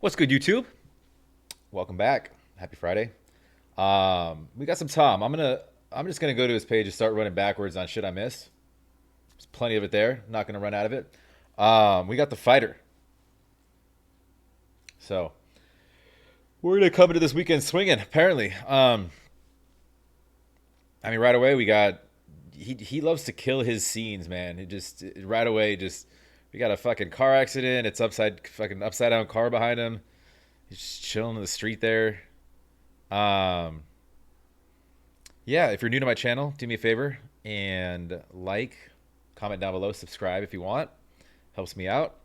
What's good, YouTube? Welcome back. Happy Friday. We got some Tom. I'm just gonna go to his page and start running backwards on shit I missed. There's plenty of it there. Not gonna run out of it. We got the fighter. So we're gonna come into this weekend swinging. Apparently, right away we got. He loves to kill his scenes, man. Right away just we got a fucking car accident. It's upside down car behind him. He's just chilling in the street there. Um, yeah, if you're new to my channel, do me a favor and comment down below, subscribe if you want. Helps me out.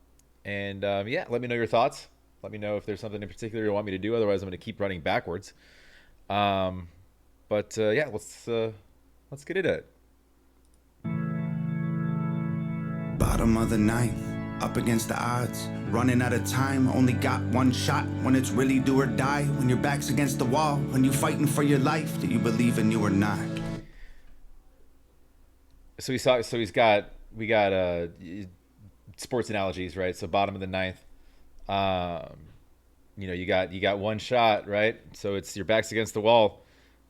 And yeah, let me know your thoughts. Let me know if there's something in particular you want me to do. Otherwise, I'm going to keep running backwards. Yeah, let's get into it. Bottom of the ninth, up against the odds, running out of time, only got one shot. When it's really do or die, when your back's against the wall, when you fighting for your life, do you believe in you or not? So we got sports analogies, right? So bottom of the ninth, you got one shot, right? So it's your back's against the wall.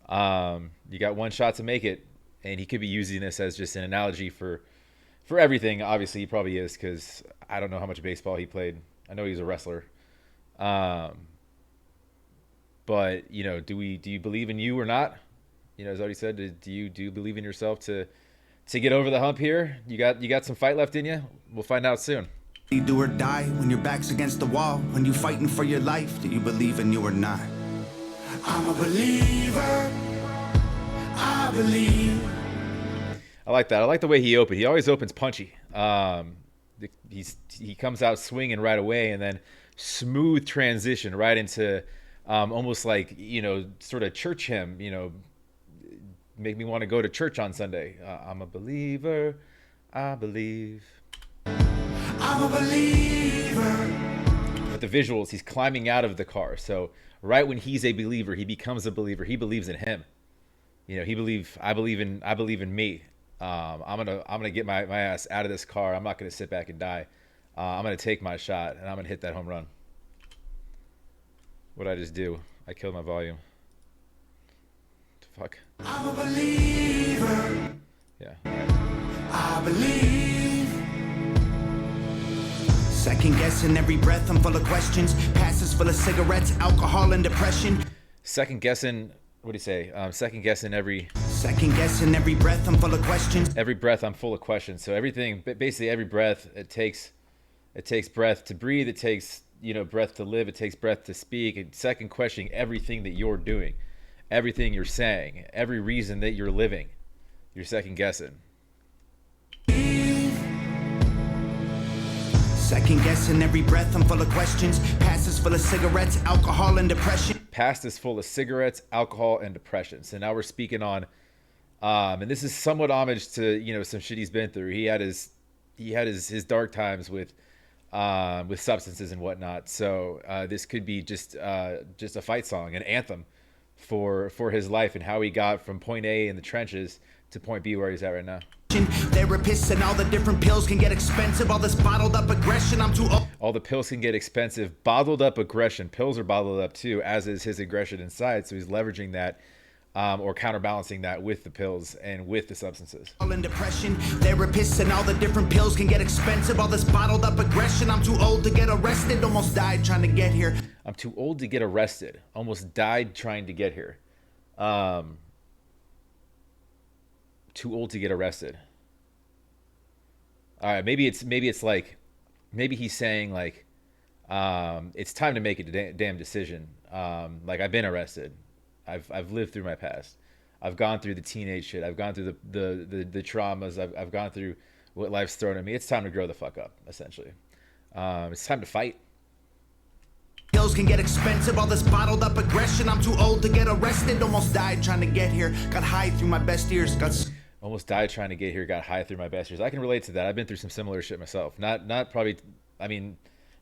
You got one shot to make it, and he could be using this as just an analogy for everything. Obviously, he probably is, because I don't know how much baseball he played. I know he was a wrestler. But do you believe in you or not? As already said, do you believe in yourself to get over the hump here? You got some fight left in you. We'll find out soon. You do or die, when your back's against the wall, when you fighting for your life, do you believe in you or not? I'm a believer. I believe. I like that. I like the way he opened. He always opens punchy. He comes out swinging right away, and then smooth transition right into almost like sort of church hymn. Make me want to go to church on Sunday. I'm a believer. I believe. I'm a believer. But the visuals, he's climbing out of the car. So right when he's a believer, he becomes a believer. He believes in him. I believe in me. I'm gonna get my ass out of this car. I'm not gonna sit back and die. I'm gonna take my shot, and I'm gonna hit that home run. What'd I just do? I killed my volume. Fuck. I'm a believer. Yeah. I believe. Second guessing every breath, I'm full of questions. Passes full of cigarettes, alcohol, and depression. Second guessing. What do you say? Second guessing every. Second guessing every breath, I'm full of questions. Every breath, I'm full of questions. So everything, basically every breath, it takes breath to breathe. It takes breath to live. It takes breath to speak. And second questioning everything that you're doing, everything you're saying, every reason that you're living. You're second guessing. Second guessing every breath, I'm full of questions. Passes full of cigarettes, alcohol, and depression. Past is full of cigarettes, alcohol, and depression. So now we're speaking on, and this is somewhat homage to some shit he's been through. He had his dark times with substances and whatnot. So this could be just a fight song, an anthem for his life and how he got from point A in the trenches to point B where he's at right now. Therapists and all the different pills can get expensive. All this bottled up aggression, I'm too old. All the pills can get expensive. Bottled up aggression. Pills are bottled up too, as is his aggression inside. So he's leveraging that or counterbalancing that with the pills and with the substances. All in depression, therapists and all the different pills can get expensive. All this bottled up aggression, I'm too old to get arrested. Almost died trying to get here. I'm too old to get arrested. Almost died trying to get here. Too old to get arrested. All right, maybe he's saying like, it's time to make a damn decision. Like I've been arrested. I've lived through my past. I've gone through the teenage shit. I've gone through the traumas. I've gone through what life's thrown at me. It's time to grow the fuck up, essentially. It's time to fight. Pills can get expensive. All this bottled up aggression, I'm too old to get arrested. Almost died trying to get here. Got high through my best years. Almost died trying to get here, got high through my best years. I can relate to that. I've been through some similar shit myself. Not probably,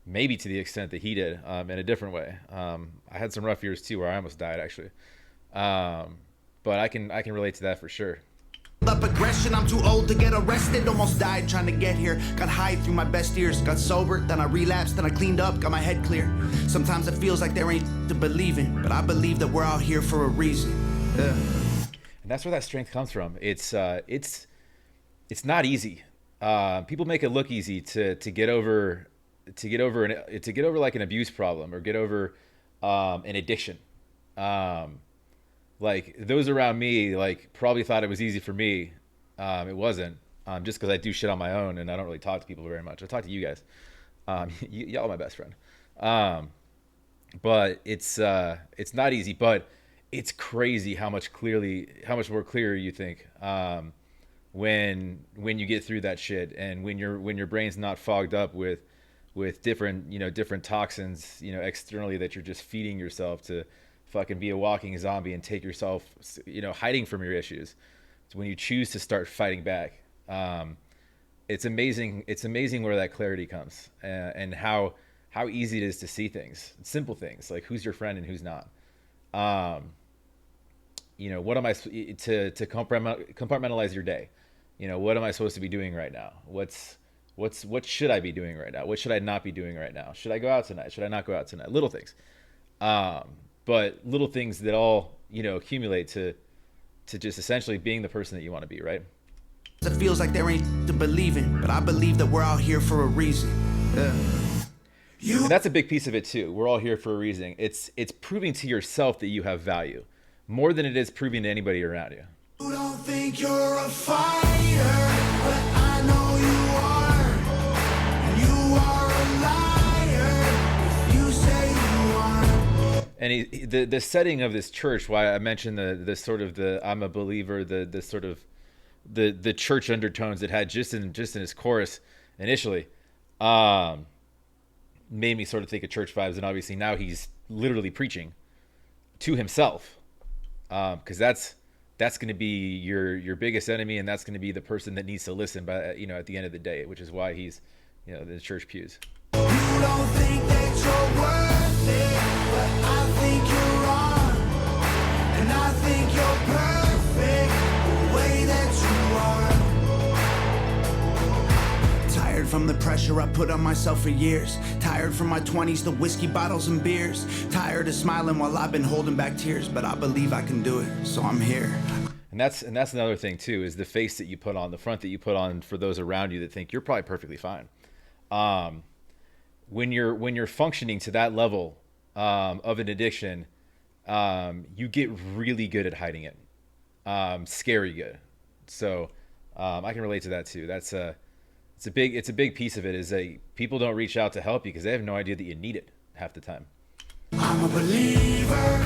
maybe to the extent that he did, in a different way. I had some rough years too where I almost died, actually. But I can relate to that for sure. up aggression, I'm too old to get arrested. Almost died trying to get here. Got high through my best years. Got sober, then I relapsed, then I cleaned up, got my head clear. Sometimes it feels like there ain't to believe in, but I believe that we're all here for a reason. And that's where that strength comes from. It's not easy. People make it look easy to get over like an abuse problem or get over an addiction. Like those around me like probably thought it was easy for me. It wasn't. Just because I do shit on my own and I don't really talk to people very much. I talk to you guys. Y'all are my best friend. But it's not easy. But it's crazy how much more clearer you think when you get through that shit and when your brain's not fogged up with different toxins externally that you're just feeding yourself to fucking be a walking zombie and take yourself hiding from your issues. It's when you choose to start fighting back. It's amazing where that clarity comes and how easy it is to see things, simple things like who's your friend and who's not. What am I to compartmentalize your day? What am I supposed to be doing right now? What should I be doing right now? What should I not be doing right now? Should I go out tonight? Should I not go out tonight? Little things. But little things that all, accumulate to just essentially being the person that you want to be, right? It feels like there ain't to believe in, but I believe that we're all here for a reason. And that's a big piece of it too. We're all here for a reason. It's proving to yourself that you have value more than it is proving to anybody around you. You don't think you're a fighter, but I know you are. And you are a liar if you say you are. And the setting of this church, why I mentioned the sort of the I'm a believer, the sort of the church undertones it had just in his chorus initially, made me sort of think of church vibes. And obviously now he's literally preaching to himself, because that's going to be your biggest enemy, and that's going to be the person that needs to listen by at the end of the day, which is why he's the church pews. You don't think that you're worth it, but I think you're wrong, and I think you're perfect the way that you are. Tired from the pressure I put on myself for years. Tired from my 20s, the whiskey bottles and beers. Tired of smiling while I've been holding back tears, but I believe I can do it, so I'm here. And that's another thing too, is the face that you put on, the front that you put on for those around you that think you're probably perfectly fine. When you're functioning to that level of an addiction, you get really good at hiding it, scary good. So I can relate to that too. It's a big piece of it is that people don't reach out to help you because they have no idea that you need it half the time. I'm a believer.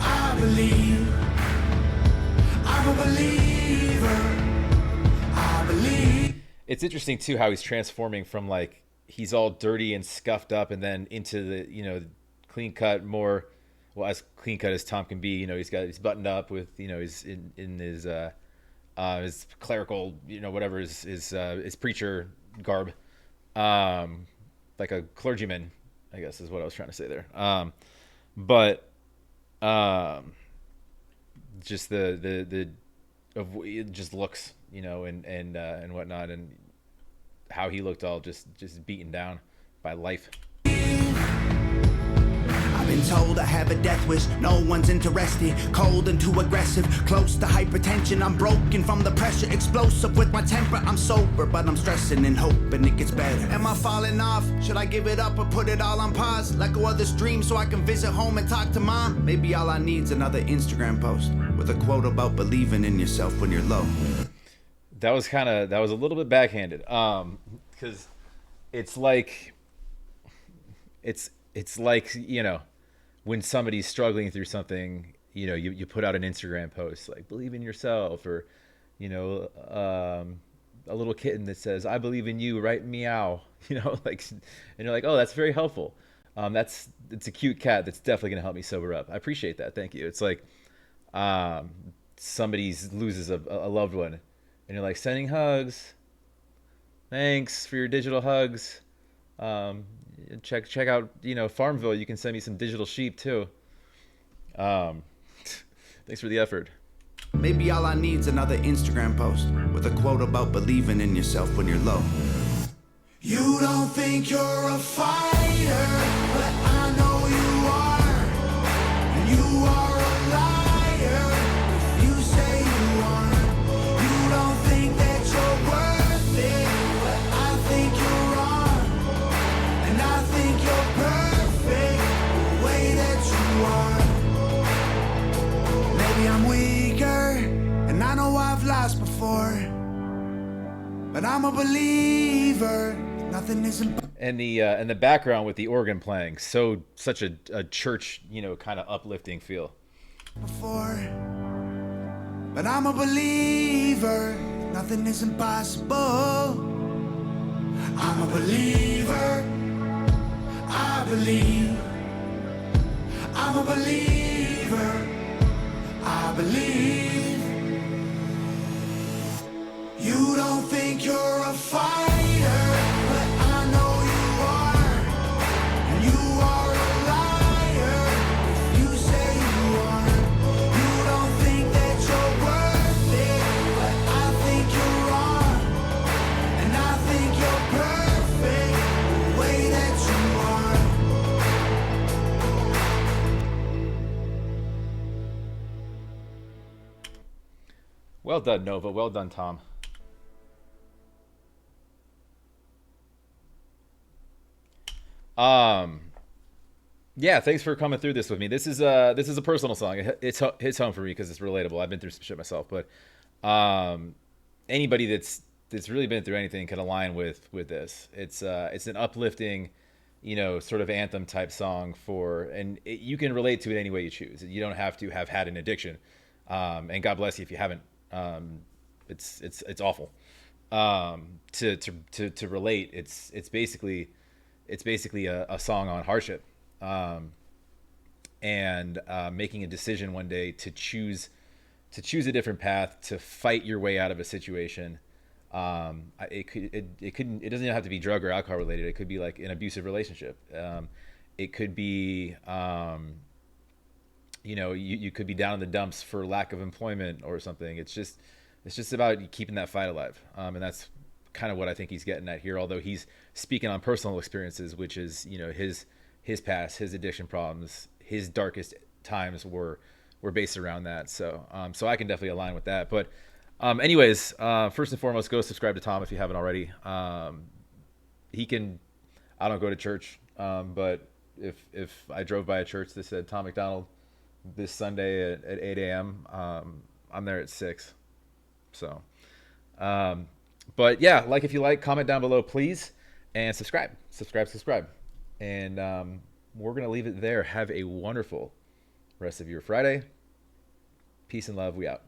I believe. I'm a believer. I believe. It's interesting too how he's transforming from like he's all dirty and scuffed up and then into the clean cut, more as clean cut as Tom can be. He's buttoned up with he's in his clerical whatever his preacher garb, like a clergyman, I guess is what I was trying to say there. But just the it just looks and whatnot, and how he looked all just beaten down by life. I've been told I have a death wish, no one's interested. Cold and too aggressive, close to hypertension. I'm broken from the pressure, explosive with my temper. I'm sober, but I'm stressing and hoping it gets better. Am I falling off? Should I give it up or put it all on pause? Let go of this dream so I can visit home and talk to mom? Maybe all I need's another Instagram post with a quote about believing in yourself when you're low. That was a little bit backhanded, because it's like when somebody's struggling through something, you put out an Instagram post like believe in yourself, or a little kitten that says I believe in you, right? Meow. Like, and you're like, oh, that's very helpful. It's a cute cat that's definitely gonna help me sober up. I appreciate that, thank you. It's like somebody loses a loved one and you're like sending hugs, thanks for your digital hugs. Check out Farmville. You can send me some digital sheep too. Thanks for the effort. Maybe all I need's another Instagram post with a quote about believing in yourself when you're low. You don't think you're a fighter, but I know you are. And you are a liar if you say you aren't. You don't think that you're worth it, but I think you're wrong. And I think you're perfect the way that you are. Maybe I'm weaker, and I know I've lost before, but I'm a believer. Nothing is impossible. And the background with the organ playing, such a church, kind of uplifting feel. Before, but I'm a believer. Nothing is impossible. I'm a believer. I believe. I'm a believer. I believe. You don't think you're a fighter, but I know you are. And you are a liar if you say you aren't. You don't think that you're worth it, but I think you're wrong. And I think you're perfect the way that you are. Well done, Nova. Well done, Tom. Yeah, thanks for coming through this with me. This is a personal song. It hits home for me because it's relatable. I've been through some shit myself, but anybody that's really been through anything can align with this. It's an uplifting, sort of anthem type song you can relate to it any way you choose. You don't have to have had an addiction, and God bless you if you haven't. It's awful. To relate, it's basically a song on hardship, and making a decision one day to choose a different path, to fight your way out of a situation. It doesn't even have to be drug or alcohol related. It could be like an abusive relationship. It could be, you could be down in the dumps for lack of employment or something. It's just about keeping that fight alive. And that's kind of what I think he's getting at here, although he's speaking on personal experiences, which is, his past, his addiction problems, his darkest times were based around that. So I can definitely align with that. But anyways, first and foremost, go subscribe to Tom if you haven't already. I don't go to church, but if I drove by a church that said Tom Macdonald this Sunday at 8 a.m., I'm there at 6. So, but yeah, if you like, comment down below, please, and subscribe. And we're going to leave it there. Have a wonderful rest of your Friday. Peace and love. We out.